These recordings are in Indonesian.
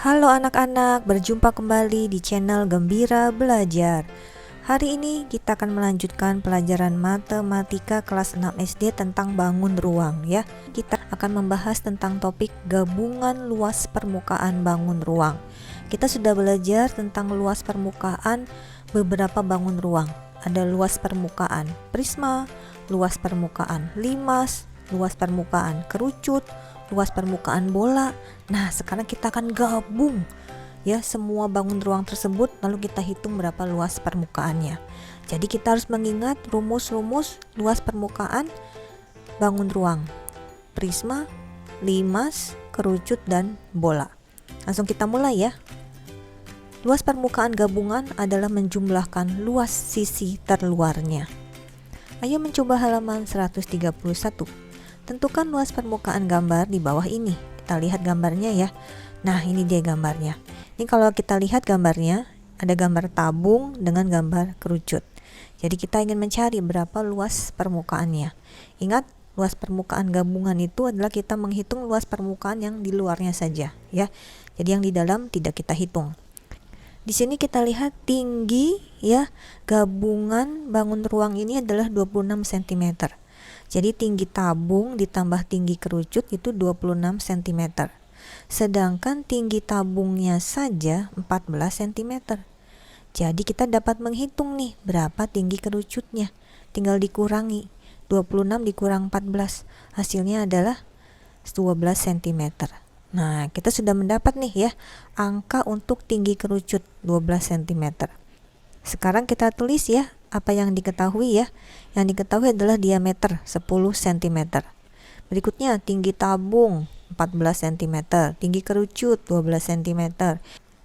Halo anak-anak, berjumpa kembali di channel Gembira Belajar. Hari ini kita akan melanjutkan pelajaran matematika kelas 6 SD tentang bangun ruang ya. Kita akan membahas tentang topik gabungan luas permukaan bangun ruang. Kita sudah belajar tentang luas permukaan beberapa bangun ruang. Ada luas permukaan prisma, luas permukaan limas, luas permukaan kerucut, luas permukaan bola. Nah, sekarang kita akan gabung ya semua bangun ruang tersebut, lalu kita hitung berapa luas permukaannya. Jadi kita harus mengingat rumus-rumus luas permukaan bangun ruang prisma, limas, kerucut, dan bola. Langsung kita mulai ya. Luas permukaan gabungan adalah menjumlahkan luas sisi terluarnya. Ayo mencoba halaman 131. Tentukan luas permukaan gambar di bawah ini. Kita lihat gambarnya ya. Nah, ini dia gambarnya. Ini kalau kita lihat gambarnya, ada gambar tabung dengan gambar kerucut. Jadi kita ingin mencari berapa luas permukaannya. Ingat, luas permukaan gabungan itu adalah kita menghitung luas permukaan yang di luarnya saja ya. Jadi yang di dalam tidak kita hitung. Di sini kita lihat tinggi ya gabungan bangun ruang ini adalah 26 cm. Jadi tinggi tabung ditambah tinggi kerucut itu 26 cm. Sedangkan tinggi tabungnya saja 14 cm. Jadi kita dapat menghitung nih berapa tinggi kerucutnya. Tinggal dikurangi 26 dikurang 14. Hasilnya adalah 12 cm. Nah, kita sudah mendapat nih ya angka untuk tinggi kerucut 12 cm. Sekarang kita tulis ya apa yang diketahui ya. Yang diketahui adalah diameter 10 cm. Berikutnya tinggi tabung 14 cm, tinggi kerucut 12 cm.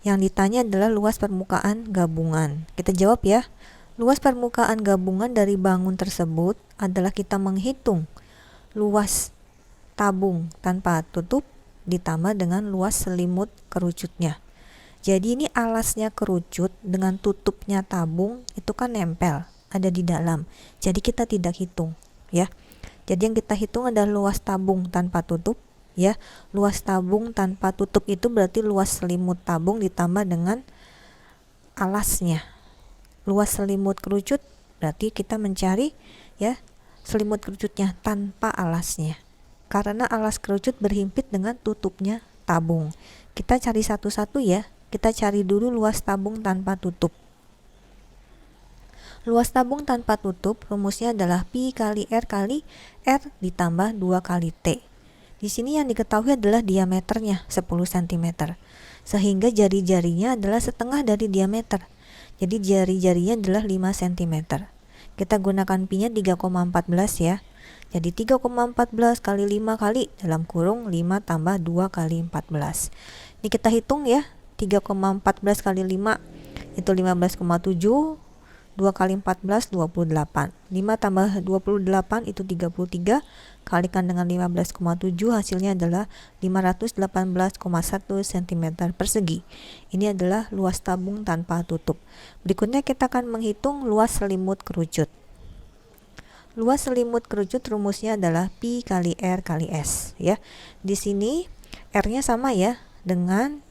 Yang ditanya adalah luas permukaan gabungan. Kita jawab ya. Luas permukaan gabungan dari bangun tersebut adalah kita menghitung luas tabung tanpa tutup ditambah dengan luas selimut kerucutnya. Jadi ini alasnya kerucut dengan tutupnya tabung itu kan nempel, ada di dalam. Jadi kita tidak hitung ya. Jadi yang kita hitung adalah luas tabung tanpa tutup ya. Luas tabung tanpa tutup itu berarti luas selimut tabung ditambah dengan alasnya. Luas selimut kerucut berarti kita mencari ya selimut kerucutnya tanpa alasnya. Karena alas kerucut berhimpit dengan tutupnya tabung. Kita cari satu-satu ya. Kita cari dulu luas tabung tanpa tutup. Luas tabung tanpa tutup rumusnya adalah pi kali R ditambah 2 kali T. Di sini yang diketahui adalah diameternya 10 cm. Sehingga jari-jarinya adalah setengah dari diameter. Jadi jari-jarinya adalah 5 cm. Kita gunakan pi-nya 3,14 ya. Jadi 3,14 kali 5 kali dalam kurung 5 tambah 2 kali 14. Ini kita hitung ya. 3,14 kali 5 itu 15,7. 2 kali 14 28. 5 tambah 28 itu 33. Kalikan dengan 15,7 hasilnya adalah 518,1 cm persegi. Ini adalah luas tabung tanpa tutup. Berikutnya kita akan menghitung luas selimut kerucut. Luas selimut kerucut rumusnya adalah pi kali R kali S ya. Di sini R-nya sama ya dengan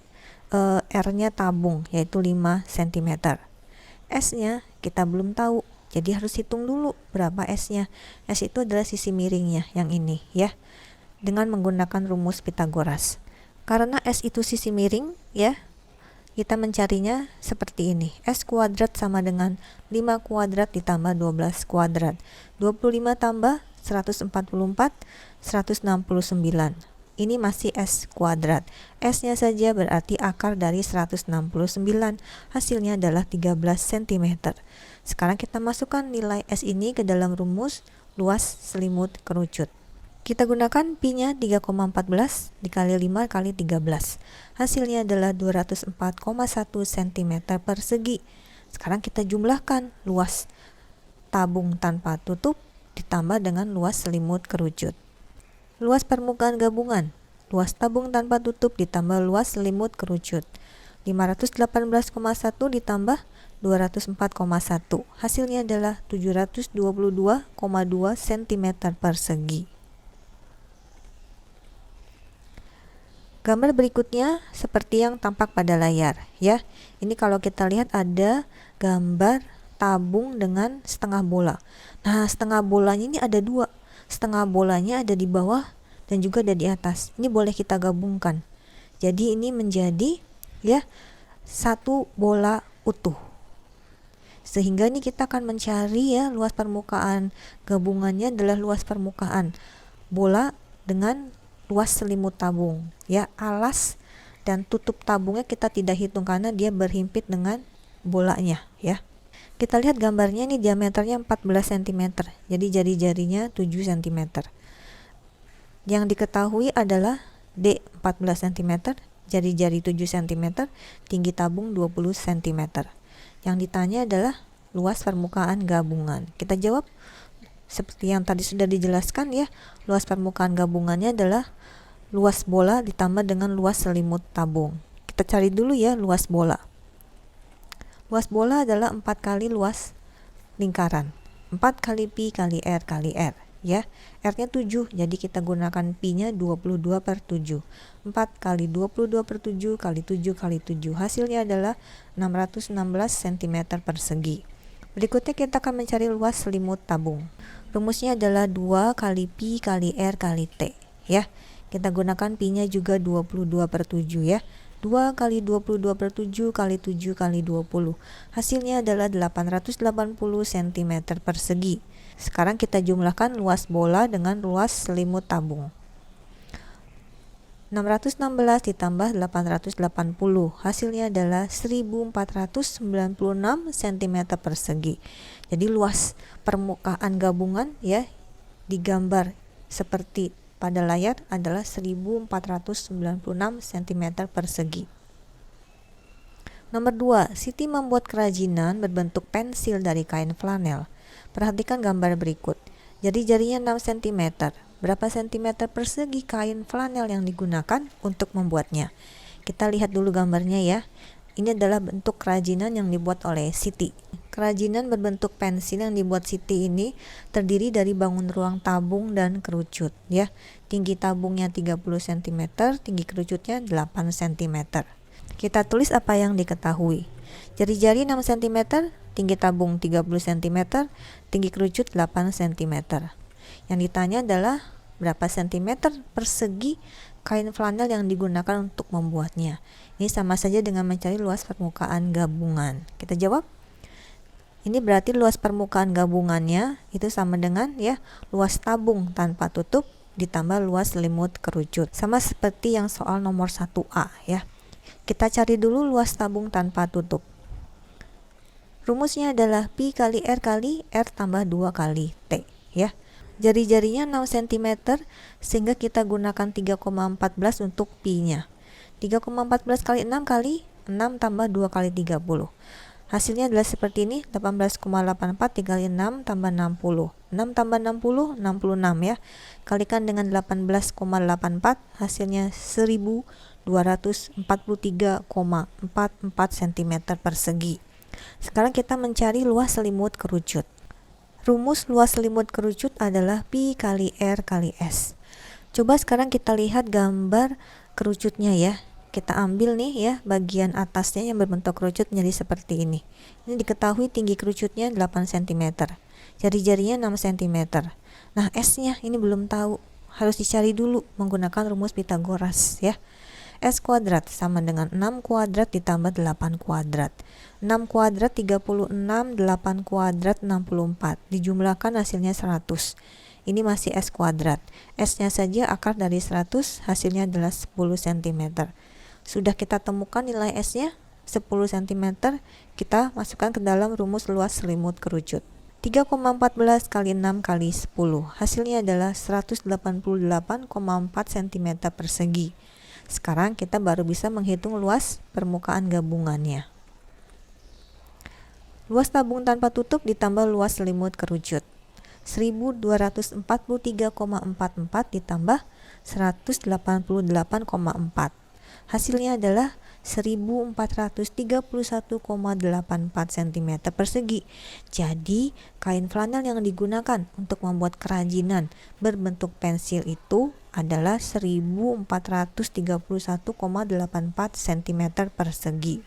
R-nya tabung yaitu 5 cm. S-nya kita belum tahu. Jadi harus hitung dulu berapa S-nya. S itu adalah sisi miringnya yang ini ya. Dengan menggunakan rumus Pythagoras. Karena S itu sisi miring ya. Kita mencarinya seperti ini. S kuadrat sama dengan 5 kuadrat ditambah 12 kuadrat. 25 tambah 144, 169. Ini masih S kuadrat. S-nya saja berarti akar dari 169. Hasilnya adalah 13 cm. Sekarang kita masukkan nilai S ini ke dalam rumus luas selimut kerucut. Kita gunakan pi-nya 3,14 dikali 5 kali 13. Hasilnya adalah 204,1 cm persegi. Sekarang kita jumlahkan luas tabung tanpa tutup ditambah dengan luas selimut kerucut. Luas permukaan gabungan. Luas tabung tanpa tutup ditambah luas selimut kerucut. 518,1 ditambah 204,1. Hasilnya adalah 722,2 cm persegi. Gambar berikutnya seperti yang tampak pada layar ya. Ini kalau kita lihat ada gambar tabung dengan setengah bola. Nah, setengah bolanya ini ada dua. Setengah bolanya ada di bawah dan juga ada di atas. Ini boleh kita gabungkan. Jadi ini menjadi ya satu bola utuh. Sehingga ini kita akan mencari ya luas permukaan gabungannya adalah luas permukaan bola dengan luas selimut tabung. Ya, alas dan tutup tabungnya kita tidak hitung karena dia berhimpit dengan bolanya ya. Kita lihat gambarnya, ini diameternya 14 cm. Jadi jari-jarinya 7 cm. Yang diketahui adalah D 14 cm, jari-jari 7 cm, tinggi tabung 20 cm. Yang ditanya adalah luas permukaan gabungan. Kita jawab seperti yang tadi sudah dijelaskan ya. Luas permukaan gabungannya adalah luas bola ditambah dengan luas selimut tabung. Kita cari dulu ya luas bola. Luas bola adalah 4 kali luas lingkaran. 4 kali pi kali r kali r ya. R-nya 7, jadi kita gunakan pi-nya 22/7. 4 kali 22/7 kali 7 kali 7. Hasilnya adalah 616 cm persegi. Berikutnya kita akan mencari luas selimut tabung. Rumusnya adalah 2 kali pi kali r kali t ya. Kita gunakan pi-nya juga 22/7 ya. 2 kali 22/7 kali 7 kali 20. Hasilnya adalah 880 cm persegi. Sekarang kita jumlahkan luas bola dengan luas selimut tabung. 616 ditambah 880. Hasilnya adalah 1496 cm persegi. Jadi luas permukaan gabungan ya digambar seperti pada layar adalah 1496 cm persegi. Nomor 2, Siti membuat kerajinan berbentuk pensil dari kain flanel. Perhatikan gambar berikut. Jari-jarinya 6 cm. Berapa cm persegi kain flanel yang digunakan untuk membuatnya? Kita lihat dulu gambarnya ya. Ini adalah bentuk kerajinan yang dibuat oleh Siti. Kerajinan berbentuk pensil yang dibuat Siti ini terdiri dari bangun ruang tabung dan kerucut ya. Tinggi tabungnya 30 cm, tinggi kerucutnya 8 cm. Kita tulis apa yang diketahui. Jari-jari 6 cm, tinggi tabung 30 cm, tinggi kerucut 8 cm. Yang ditanya adalah berapa centimeter persegi kain flanel yang digunakan untuk membuatnya. Ini sama saja dengan mencari luas permukaan gabungan. Kita jawab. Ini berarti luas permukaan gabungannya itu sama dengan ya luas tabung tanpa tutup ditambah luas selimut kerucut. Sama seperti yang soal nomor 1A ya. Kita cari dulu luas tabung tanpa tutup. Rumusnya adalah pi kali r tambah 2 kali t ya. Jari-jarinya 6 cm sehingga kita gunakan 3,14 untuk pi-nya. 3,14 kali 6 kali 6 tambah 2 kali 30. Hasilnya adalah seperti ini, 18,84 dikali 6 tambah 60. 6 tambah 60, 66 ya. Kalikan dengan 18,84, hasilnya 1243,44 cm persegi. Sekarang kita mencari luas selimut kerucut. Rumus luas selimut kerucut adalah pi kali r kali s. Coba sekarang kita lihat gambar kerucutnya ya. Kita ambil nih ya bagian atasnya yang berbentuk kerucut menjadi seperti ini. Ini diketahui tinggi kerucutnya 8 cm. Jari-jarinya 6 cm. Nah, S-nya ini belum tahu. Harus dicari dulu menggunakan rumus Pitagoras ya. S kuadrat sama dengan 6 kuadrat ditambah 8 kuadrat. 6 kuadrat 36, 8 kuadrat 64. Dijumlahkan hasilnya 100. Ini masih S kuadrat. S-nya saja akar dari 100, hasilnya adalah 10 cm. Sudah kita temukan nilai S-nya 10 cm, kita masukkan ke dalam rumus luas selimut kerucut. 3,14 kali 6 kali 10. Hasilnya adalah 188,4 cm persegi. Sekarang kita baru bisa menghitung luas permukaan gabungannya. Luas tabung tanpa tutup ditambah luas selimut kerucut. 1243,44 ditambah 188,4. Hasilnya adalah 1431,84 cm persegi. Jadi, kain flanel yang digunakan untuk membuat kerajinan berbentuk pensil itu adalah 1431,84 cm persegi.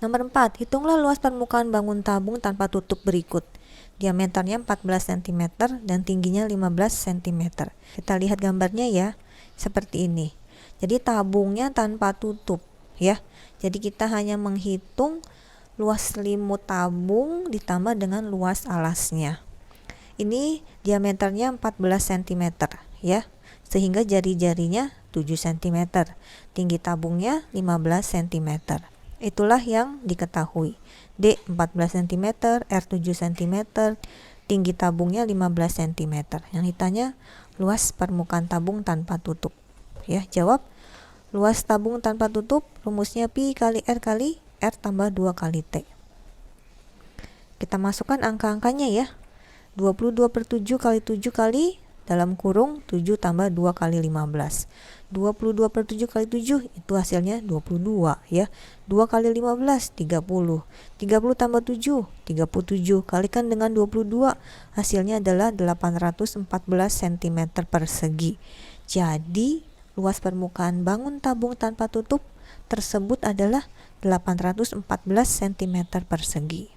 Nomor 4, hitunglah luas permukaan bangun tabung tanpa tutup berikut. Diameternya 14 cm dan tingginya 15 cm. Kita lihat gambarnya ya, seperti ini. Jadi tabungnya tanpa tutup ya. Jadi kita hanya menghitung luas selimut tabung ditambah dengan luas alasnya. Ini diameternya 14 cm ya, sehingga jari-jarinya 7 cm. Tinggi tabungnya 15 cm. Itulah yang diketahui. D 14 cm, R 7 cm, tinggi tabungnya 15 cm. Yang ditanya luas permukaan tabung tanpa tutup. Ya, jawab luas tabung tanpa tutup rumusnya pi kali R tambah 2 kali T. Kita masukkan angka-angkanya ya. 22/7 kali 7 kali dalam kurung 7 tambah 2 kali 15. 22/7 kali 7 itu hasilnya 22 ya. 2 kali 15 30. 30 tambah 7 37. Kalikan dengan 22 hasilnya adalah 814 cm persegi. Jadi luas permukaan bangun tabung tanpa tutup tersebut adalah 814 cm persegi.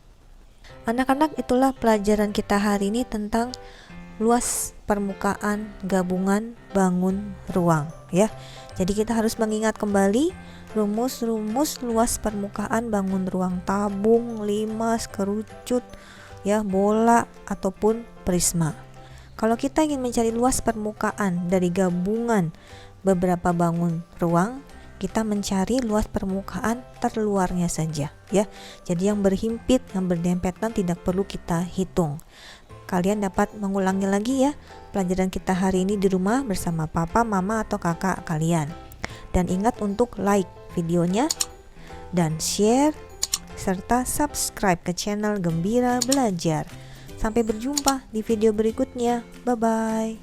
Anak-anak, itulah pelajaran kita hari ini tentang luas permukaan gabungan bangun ruang ya. Jadi kita harus mengingat kembali rumus-rumus luas permukaan bangun ruang tabung, limas, kerucut ya, bola ataupun prisma. Kalau kita ingin mencari luas permukaan dari gabungan beberapa bangun ruang, kita mencari luas permukaan terluarnya saja ya. Jadi yang berhimpit, yang berdempetan tidak perlu kita hitung. Kalian dapat mengulangi lagi ya pelajaran kita hari ini di rumah bersama papa, mama, atau kakak kalian. Dan ingat untuk like videonya dan share serta subscribe ke channel Gembira Belajar. Sampai berjumpa di video berikutnya. Bye bye.